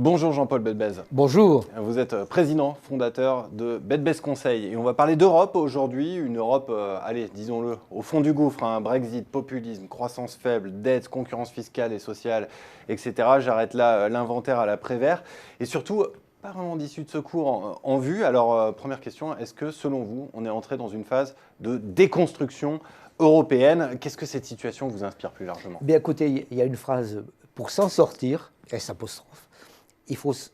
Bonjour Jean-Paul Bedbez. Bonjour. Vous êtes président fondateur de Bedbez Conseil et on va parler d'Europe aujourd'hui, une Europe, allez, disons-le, au fond du gouffre, hein, Brexit, populisme, croissance faible, dette, concurrence fiscale et sociale, etc. J'arrête là l'inventaire à la Prévert et surtout, pas vraiment d'issue de secours en vue. Alors, première question, est-ce que selon vous, on est entré dans une phase de déconstruction européenne? Qu'est-ce que cette situation vous inspire plus largement? Bien écoutez, il y a une phrase, pour s'en sortir, S',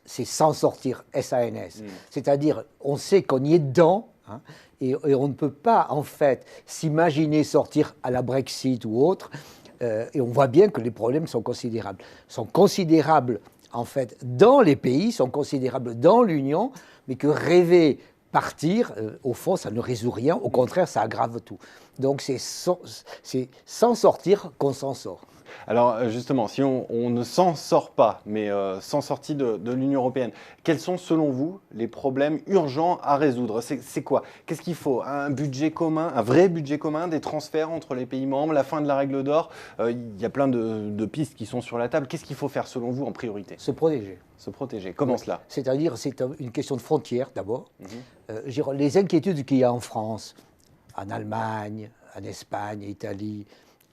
c'est s'en sortir, SANS. C'est-à-dire, on sait qu'on y est dedans, hein, et on ne peut pas, en fait, s'imaginer sortir à la Brexit ou autre, et on voit bien que les problèmes sont considérables. Sont considérables, en fait, dans les pays, sont considérables dans l'Union, mais que rêver partir, au fond, ça ne résout rien, au contraire, ça aggrave tout. Donc c'est sans sortir qu'on s'en sort. Alors justement, si on ne s'en sort pas, mais sans sortie de l'Union européenne, quels sont selon vous les problèmes urgents à résoudre? C'est quoi? Qu'est-ce qu'il faut? Un budget commun, un vrai budget commun, des transferts entre les pays membres, la fin de la règle d'or? Il y a plein de pistes qui sont sur la table. Qu'est-ce qu'il faut faire selon vous en priorité? Se protéger. Se protéger. Comment cela? C'est-à-dire, c'est une question de frontières d'abord. Les inquiétudes qu'il y a en France, en Allemagne, en Espagne, en Italie,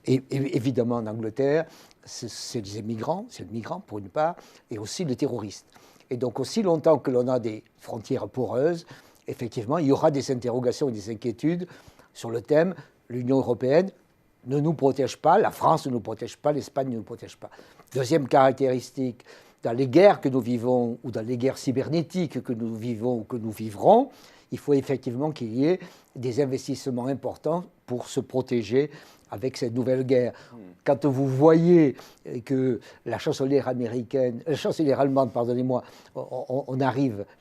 et évidemment en Angleterre, c'est les migrants, c'est le migrant pour une part, et aussi le terroriste. Et donc aussi longtemps que l'on a des frontières poreuses, effectivement, il y aura des interrogations et des inquiétudes sur le thème l'Union européenne ne nous protège pas, la France ne nous protège pas, l'Espagne ne nous protège pas. Deuxième caractéristique, dans les guerres que nous vivons ou dans les guerres cybernétiques que nous vivons ou que nous vivrons, il faut effectivement qu'il y ait des investissements importants pour se protéger avec cette nouvelle guerre. Quand vous voyez que la chancelière allemande, pardonnez-moi,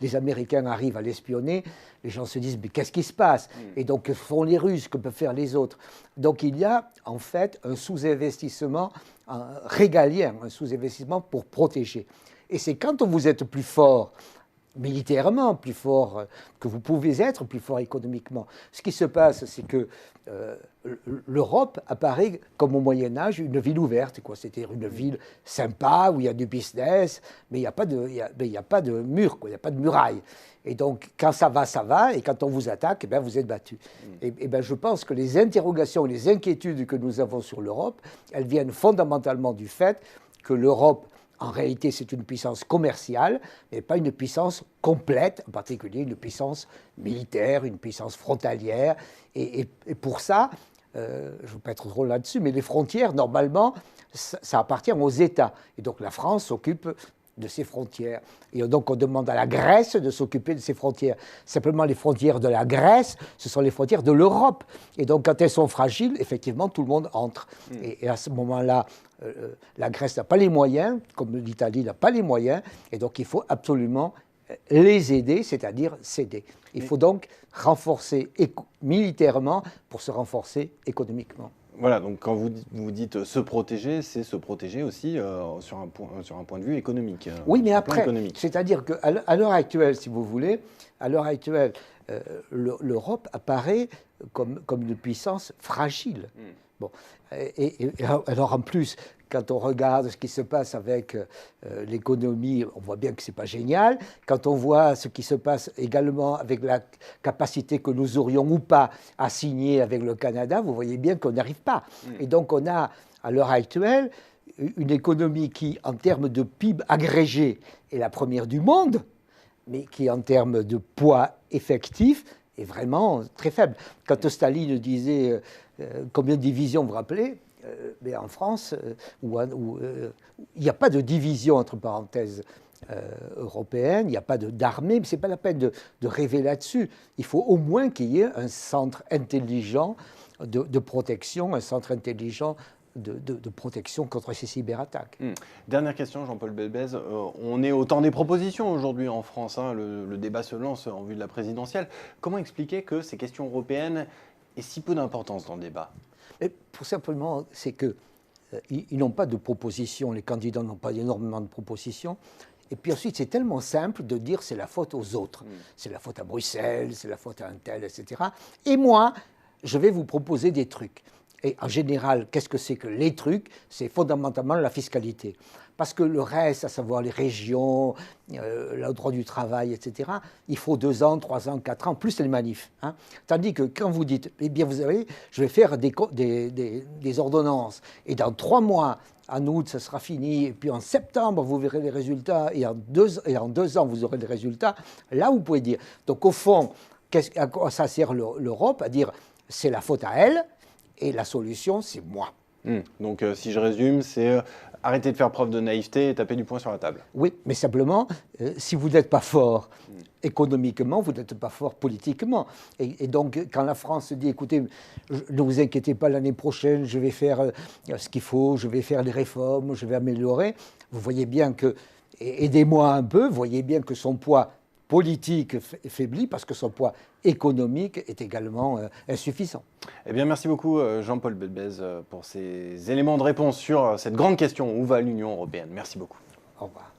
les Américains arrivent à l'espionner, les gens se disent mais qu'est-ce qui se passe? Et donc que font les Russes, que peuvent faire les autres? Donc il y a en fait un sous-investissement régalien, un sous-investissement pour protéger. Et c'est quand vous êtes plus fort militairement, plus fort que vous pouvez être, plus fort économiquement. Ce qui se passe, c'est que l'Europe apparaît comme au Moyen-Âge une ville ouverte, c'est-à-dire une ville sympa où il y a du business, mais il n'y a pas de mur, il n'y a pas de muraille. Et donc, quand ça va, et quand on vous attaque, vous êtes battu. Et je pense que les interrogations, les inquiétudes que nous avons sur l'Europe, elles viennent fondamentalement du fait que l'Europe, en réalité, c'est une puissance commerciale, mais pas une puissance complète, en particulier une puissance militaire, une puissance frontalière. Et pour ça, je ne veux pas être trop là-dessus, mais les frontières, normalement, ça appartient aux États. Et donc la France s'occupe de ses frontières. Et donc on demande à la Grèce de s'occuper de ses frontières. Simplement, les frontières de la Grèce, ce sont les frontières de l'Europe. Et donc quand elles sont fragiles, effectivement, tout le monde entre. Et à ce moment-là, la Grèce n'a pas les moyens, comme l'Italie n'a pas les moyens, et donc il faut absolument les aider, c'est-à-dire céder. Il faut donc renforcer militairement pour se renforcer économiquement. Voilà, donc quand vous dites se protéger, c'est se protéger aussi sur un point de vue économique. Oui, mais après, c'est-à-dire qu'à l'heure actuelle, si vous voulez, à l'heure actuelle, l'Europe apparaît comme une puissance fragile. Bon. Et alors en plus, quand on regarde ce qui se passe avec l'économie, on voit bien que ce n'est pas génial. Quand on voit ce qui se passe également avec la capacité que nous aurions ou pas à signer avec le Canada, vous voyez bien qu'on n'arrive pas. Et donc on a, à l'heure actuelle, une économie qui, en termes de PIB agrégé, est la première du monde, mais qui, en termes de poids effectif, est vraiment très faible. Quand Staline disait combien de divisions, vous vous rappelez, mais en France, il n'y a pas de division, entre parenthèses, européenne, il n'y a pas d'armée, mais ce n'est pas la peine de rêver là-dessus. Il faut au moins qu'il y ait un centre intelligent de protection, un centre intelligent de protection contre ces cyberattaques. Dernière question, Jean-Paul Bedbez. On est au temps des propositions aujourd'hui en France. Hein, le débat se lance en vue de la présidentielle. Comment expliquer que ces questions européennes aient si peu d'importance dans le débat? Et pour simplement, c'est qu'ils n'ont pas de propositions, les candidats n'ont pas énormément de propositions. Et puis ensuite, c'est tellement simple de dire c'est la faute aux autres. C'est la faute à Bruxelles, c'est la faute à un tel, etc. Et moi, je vais vous proposer des trucs. Et en général, qu'est-ce que c'est que les trucs? C'est fondamentalement la fiscalité. Parce que le reste, à savoir les régions, le droit du travail, etc., il faut 2 ans, 3 ans, 4 ans, plus les manifs. Hein. Tandis que quand vous dites, eh bien, vous savez, je vais faire des ordonnances, et dans 3 mois, en août, ça sera fini, et puis en septembre, vous verrez les résultats, et en 2 ans, vous aurez les résultats, là, vous pouvez dire. Donc, au fond, à quoi ça sert l'Europe? À dire, c'est la faute à elle, et la solution, c'est moi. Donc, si je résume, c'est arrêter de faire preuve de naïveté et taper du poing sur la table. Oui, mais simplement, si vous n'êtes pas fort économiquement, vous n'êtes pas fort politiquement. Et donc, quand la France dit, écoutez, ne vous inquiétez pas, l'année prochaine, je vais faire ce qu'il faut, je vais faire les réformes, je vais améliorer, vous voyez bien que, aidez-moi un peu, vous voyez bien que son poids politique faiblit parce que son poids économique est également insuffisant. Eh bien, merci beaucoup Jean-Paul Belbez pour ces éléments de réponse sur cette grande question, où va l'Union européenne? Merci beaucoup. Au revoir.